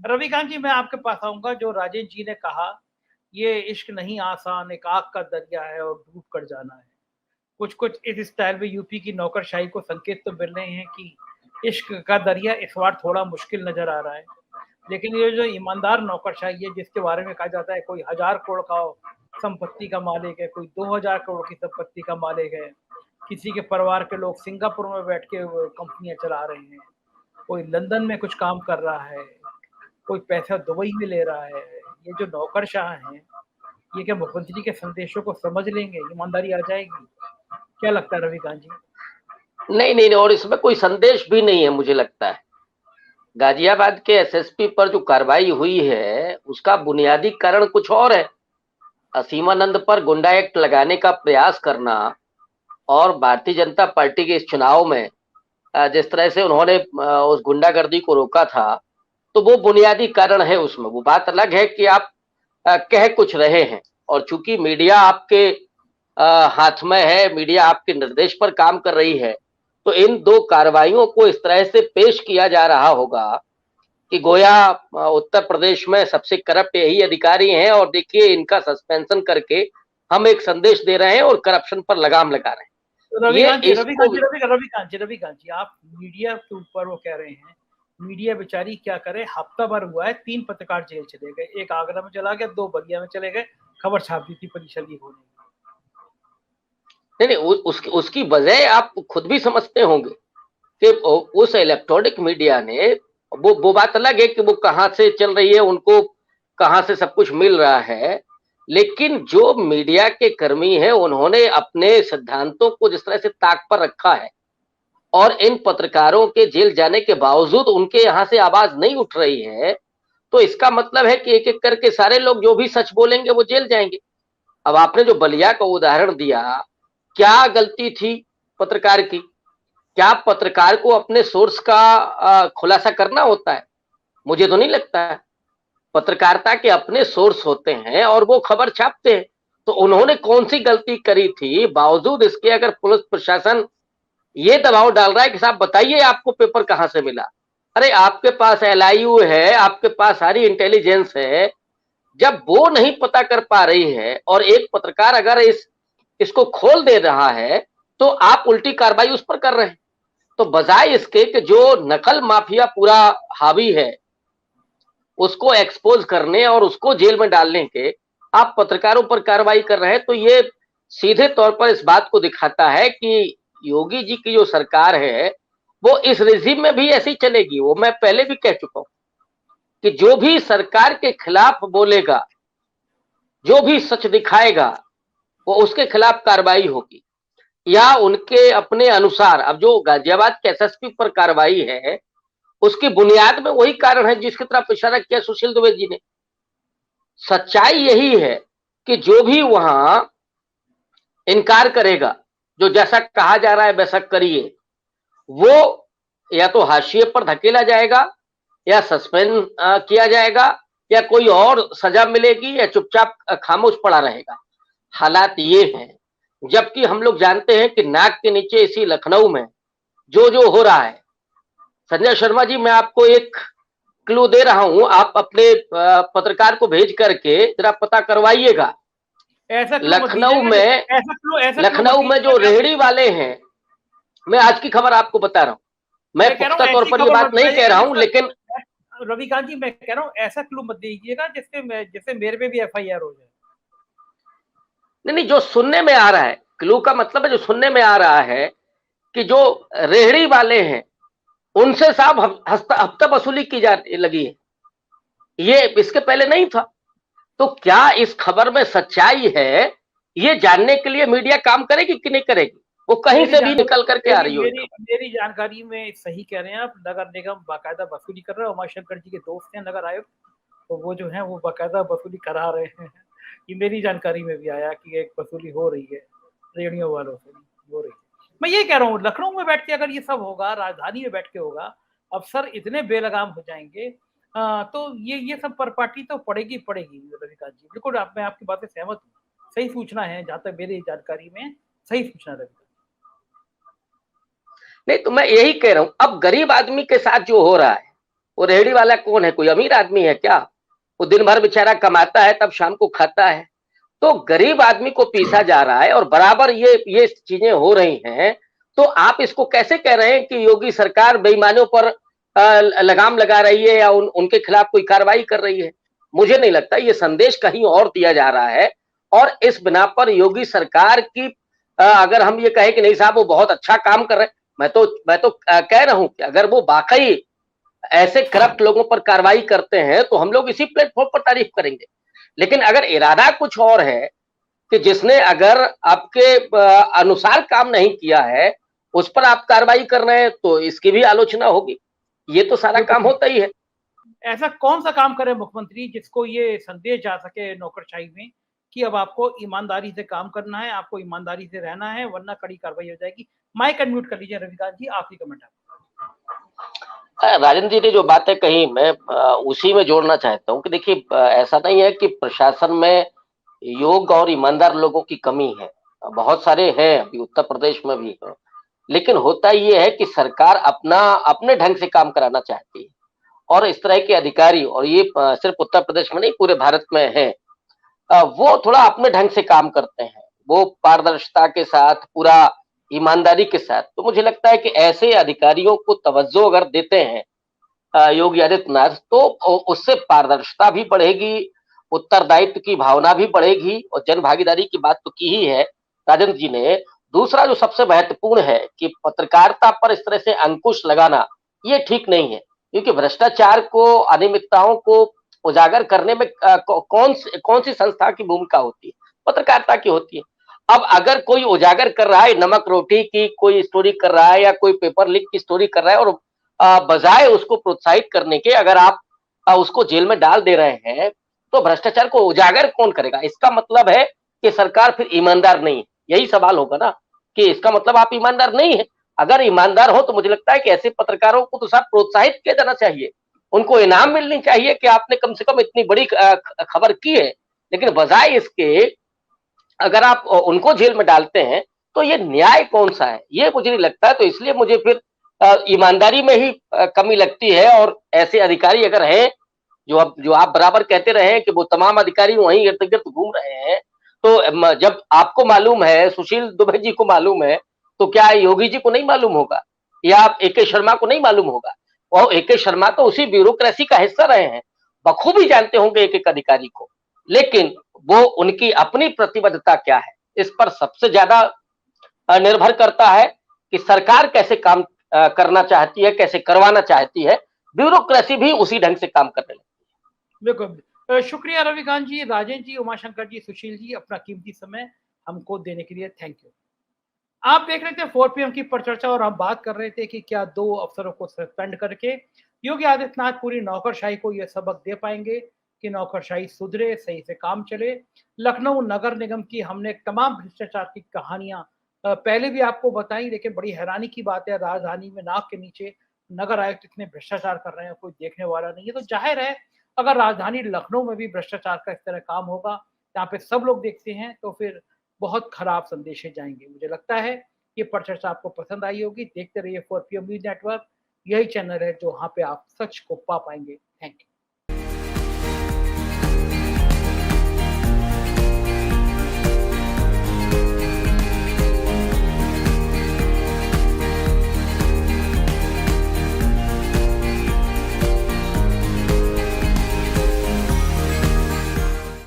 रविकांत जी, मैं आपके पास आऊंगा। जो राजेश जी ने कहा, ये इश्क नहीं आसान, एक आग का दरिया है और डूब कर जाना है। कुछ कुछ इस स्टाइल में यूपी की नौकरशाही को संकेत तो मिल रहे हैं कि इश्क का दरिया इस बार थोड़ा मुश्किल नजर आ रहा है। लेकिन ये जो ईमानदार नौकरशाही है, जिसके बारे में कहा जाता है कोई 1000 करोड़ का संपत्ति का मालिक है, कोई 2000 करोड़ की संपत्ति का मालिक है, किसी के परिवार के लोग सिंगापुर में बैठ के कंपनियां चला रहे हैं, कोई लंदन में कुछ काम कर रहा है, कोई पैसा दुबई में ले रहा है। ये जो नौकरशाह हैं, ये क्या मुख्यमंत्री के संदेशों को समझ लेंगे? ईमानदारी आ जाएगी? क्या लगता है रविकांत जी? नहीं नहीं नहीं, और इसमें कोई संदेश भी नहीं है। मुझे लगता है गाजियाबाद के एसएसपी पर जो कार्रवाई हुई है उसका बुनियादी कारण कुछ और है। असीमानंद पर गुंडा एक्ट लगाने का प्रयास करना और भारतीय जनता पार्टी के इस चुनाव में जिस तरह से उन्होंने उस गुंडागर्दी को रोका था, तो वो बुनियादी कारण है उसमें। वो बात अलग है कि आप कह कुछ रहे हैं, और चूंकि मीडिया आपके हाथ में है, मीडिया आपके निर्देश पर काम कर रही है, तो इन दो कार्रवाइयों को इस तरह से पेश किया जा रहा होगा कि गोया उत्तर प्रदेश में सबसे करप्ट यही अधिकारी हैं, और देखिए इनका सस्पेंशन करके हम एक संदेश दे रहे हैं और करप्शन पर लगाम लगा रहे हैं। रविकांत जी, आप मीडिया के ऊपर वो कह रहे हैं, मीडिया बेचारी क्या करे? हफ्ता भर हुआ है, 3 पत्रकार जेल चले गए, एक आगरा में चला गया, 2 बलिया में चले गए, खबर छाप दी थी परीक्षा लीक होने की। नहीं, उसकी वजह आप खुद भी समझते होंगे कि उस इलेक्ट्रॉनिक मीडिया ने, वो बात अलग है कि वो कहां से चल रही है, उनको कहां से सब कुछ मिल रहा है, लेकिन जो मीडिया के कर्मी हैं उन्होंने अपने सिद्धांतों को जिस तरह से ताक पर रखा है, और इन पत्रकारों के जेल जाने के बावजूद उनके यहां से आवाज नहीं उठ रही है, तो इसका मतलब है कि एक एक करके सारे लोग जो भी सच बोलेंगे वो जेल जाएंगे। अब आपने जो बलिया का उदाहरण दिया, क्या गलती थी पत्रकार की? क्या पत्रकार को अपने सोर्स का खुलासा करना होता है? मुझे तो नहीं लगता है। पत्रकारिता के अपने सोर्स होते हैं और वो खबर छापते हैं। तो उन्होंने कौन सी गलती करी थी? बावजूद इसके अगर पुलिस प्रशासन ये दबाव डाल रहा है कि साहब बताइए आपको पेपर कहां से मिला, अरे आपके पास एलआईयू है, आपके पास सारी इंटेलिजेंस है, जब वो नहीं पता कर पा रही है और एक पत्रकार अगर इसको खोल दे रहा है, तो आप उल्टी कार्रवाई उस पर कर रहे हैं। तो बजाय इसके कि जो नकल माफिया पूरा हावी है उसको एक्सपोज करने और उसको जेल में डालने के, आप पत्रकारों पर कार्रवाई कर रहे हैं, तो ये सीधे तौर पर इस बात को दिखाता है कि योगी जी की जो सरकार है वो इस रिजीम में भी ऐसी चलेगी। वो मैं पहले भी कह चुका हूं कि जो भी सरकार के खिलाफ बोलेगा, जो भी सच दिखाएगा, वो उसके खिलाफ कार्रवाई होगी, या उनके अपने अनुसार। अब जो गाजियाबाद के एसएसपी पर कार्रवाई है उसकी बुनियाद में वही कारण है जिसकी तरफ इशारा किया सुशील दुबे जी ने। सच्चाई यही है कि जो भी वहां इनकार करेगा, जो जैसा कहा जा रहा है वैसा करिए, वो या तो हाशिए पर धकेला जाएगा, या सस्पेंड किया जाएगा, या कोई और सजा मिलेगी, या चुपचाप खामोश पड़ा रहेगा। हालात ये हैं, जबकि हम लोग जानते हैं कि नाक के नीचे इसी लखनऊ में जो जो हो रहा है। संजय शर्मा जी, मैं आपको एक क्लू दे रहा हूं, आप अपने पत्रकार को भेज करके जरा पता करवाइएगा। लखनऊ में जो रेहड़ी वाले हैं, मैं आज की खबर आपको बता रहा हूं, मैं पुख्ता तौर पर ये बात नहीं कह रहा हूं, लेकिन रविकांत जी, मैं कह रहा हूं ऐसा क्लू मत दीजिएगा जिससे मेरे पे भी एफआईआर हो जाए। नहीं, जो सुनने में आ रहा है, क्लू का मतलब है जो सुनने में आ रहा है कि जो रेहड़ी वाले हैं उनसे साहब हफ्ता वसूली की जा लगी है। ये इसके पहले नहीं था। तो क्या इस खबर में सच्चाई है, ये जानने के लिए मीडिया काम करेगी कि नहीं करेगी? वो कहीं से भी निकल करके आ रही होगी। मेरी जानकारी में सही कह रहे हैं आप, नगर निगम बाकायदा वसूली कर रहा है। उमाशंकर जी के दोस्त हैं नगर आयुक्त, तो वो जो है वो बाकायदा वसूली करा रहे हैं। ये मेरी जानकारी में भी आया कि एक वसूली हो रही है रेहड़ियों वालों से, हो रही है। मैं ये कह रहा हूँ, लखनऊ में बैठ के अगर ये सब होगा, राजधानी में बैठ के होगा, अफसर इतने बेलगाम हो जाएंगे, तो ये सब पर पार्टी तो पड़ेगी रविकांत जी। बिल्कुल मैं आपकी बात से सहमत हूँ। सही सूचना है, जहां तक मेरी जानकारी में सही सूचना रविकांत। नहीं, तो मैं यही कह रहा हूं, अब गरीब आदमी के साथ जो हो रहा है, वो रेहड़ी वाला कौन है, कोई अमीर आदमी है क्या? वो दिन भर बेचारा कमाता है, तब शाम को खाता है। तो गरीब आदमी को पीसा जा रहा है और बराबर ये चीजें हो रही हैं। तो आप इसको कैसे कह रहे हैं कि योगी सरकार बेईमानों पर लगाम लगा रही है या उनके खिलाफ कोई कार्रवाई कर रही है? मुझे नहीं लगता, ये संदेश कहीं और दिया जा रहा है। और इस बिना पर योगी सरकार की अगर हम ये कहें कि नहीं साहब वो बहुत अच्छा काम कर रहे हैं, मैं तो कह रहा हूं कि अगर वो वाकई ऐसे करप्ट लोगों पर कार्रवाई करते हैं तो हम लोग इसी प्लेटफॉर्म पर तारीफ करेंगे। लेकिन अगर इरादा कुछ और है कि जिसने अगर आपके अनुसार काम नहीं किया है, उस पर आप कार्रवाई कर रहे हैं, तो इसकी भी आलोचना होगी। ये तो सारा काम होता ही है। ऐसा कौन सा काम करे मुख्यमंत्री जिसको ये संदेश जा सके नौकरशाही में कि अब आपको ईमानदारी से काम करना है, आपको ईमानदारी से रहना है, वरना कड़ी कार्रवाई हो जाएगी। माइक अनम्यूट कर लीजिए रविकांत जी, आखिरी कमेंट आपका। राजन जी ने जो बातें कही, मैं उसी में जोड़ना चाहता हूँ कि देखिए, ऐसा नहीं है कि प्रशासन में योग्य और ईमानदार लोगों की कमी है। बहुत सारे हैं, अभी उत्तर प्रदेश में भी है। लेकिन होता ये है कि सरकार अपने ढंग से काम कराना चाहती है और इस तरह के अधिकारी, और ये सिर्फ उत्तर प्रदेश में नहीं पूरे भारत में है, वो थोड़ा अपने ढंग से काम करते हैं। वो पारदर्शिता के साथ, पूरा ईमानदारी के साथ। तो मुझे लगता है कि ऐसे अधिकारियों को तवज्जो अगर देते हैं योगी आदित्यनाथ, तो उससे पारदर्शिता भी बढ़ेगी, उत्तरदायित्व की भावना भी बढ़ेगी, और जन भागीदारी की बात तो की ही है राजेंद्र जी ने। दूसरा जो सबसे महत्वपूर्ण है कि पत्रकारिता पर इस तरह से अंकुश लगाना ये ठीक नहीं है, क्योंकि भ्रष्टाचार को, अनियमितताओं को उजागर करने में कौन सी संस्था की भूमिका होती है? पत्रकारिता की होती है। अब अगर कोई उजागर कर रहा है, नमक रोटी की कोई स्टोरी कर रहा है या कोई पेपर लीक की स्टोरी कर रहा है, और बजाय उसको प्रोत्साहित करने के अगर आप उसको जेल में डाल दे रहे हैं, तो भ्रष्टाचार को उजागर कौन करेगा? इसका मतलब है कि सरकार फिर ईमानदार नहीं है। यही सवाल होगा ना, कि इसका मतलब आप ईमानदार नहीं है। अगर ईमानदार हो तो मुझे लगता है कि ऐसे पत्रकारों को तो साहब प्रोत्साहित किया जाना चाहिए, उनको इनाम मिलनी चाहिए कि आपने कम से कम इतनी बड़ी खबर की है। लेकिन बजाय इसके अगर आप उनको जेल में डालते हैं, तो ये न्याय कौन सा है? ये मुझे नहीं लगता है। तो इसलिए मुझे फिर ईमानदारी में ही कमी लगती है। और ऐसे अधिकारी अगर हैं, जो आप बराबर कहते रहे हैं कि वो तमाम अधिकारी वहीं इर्द-गिर्द घूम रहे हैं, तो जब आपको मालूम है, सुशील दुबे जी को मालूम है, तो क्या योगी जी को नहीं मालूम होगा? या एके शर्मा को नहीं मालूम होगा? और एके शर्मा तो उसी ब्यूरोक्रेसी का हिस्सा रहे हैं, बखूबी जानते होंगे एक-एक अधिकारी को। लेकिन वो उनकी अपनी प्रतिबद्धता क्या है, इस पर सबसे ज्यादा निर्भर करता है कि सरकार कैसे काम करना चाहती है, कैसे करवाना चाहती है। ब्यूरोक्रेसी भी उसी ढंग से काम करने लगती है। बिल्कुल। शुक्रिया रविकांत जी, राजेंद्र जी, उमाशंकर जी, सुशील जी, अपना कीमती समय हमको देने के लिए थैंक यू। आप देख रहे थे 4 पीएम की परिचर्चा और हम बात कर रहे थे कि क्या 2 अफसरों को सस्पेंड करके योगी आदित्यनाथ पूरी नौकरशाही को यह सबक दे पाएंगे कि नौकरशाही सुधरे, सही से काम चले। लखनऊ नगर निगम की हमने तमाम भ्रष्टाचार की कहानियां पहले भी आपको बताई, लेकिन बड़ी हैरानी की बात है, राजधानी में नाक के नीचे नगर आयुक्त इतने भ्रष्टाचार कर रहे हैं, कोई देखने वाला नहीं है। तो जाहिर है, अगर राजधानी लखनऊ में भी भ्रष्टाचार का इस तरह काम होगा, जहाँ पे सब लोग देखते हैं, तो फिर बहुत खराब संदेशे जाएंगे। मुझे लगता है ये परिचर्चा आपको पसंद आई होगी। देखते रहिए 4 पीएम न्यूज नेटवर्क, यही चैनल है जहाँ पे आप सच को पा पाएंगे। Thank you.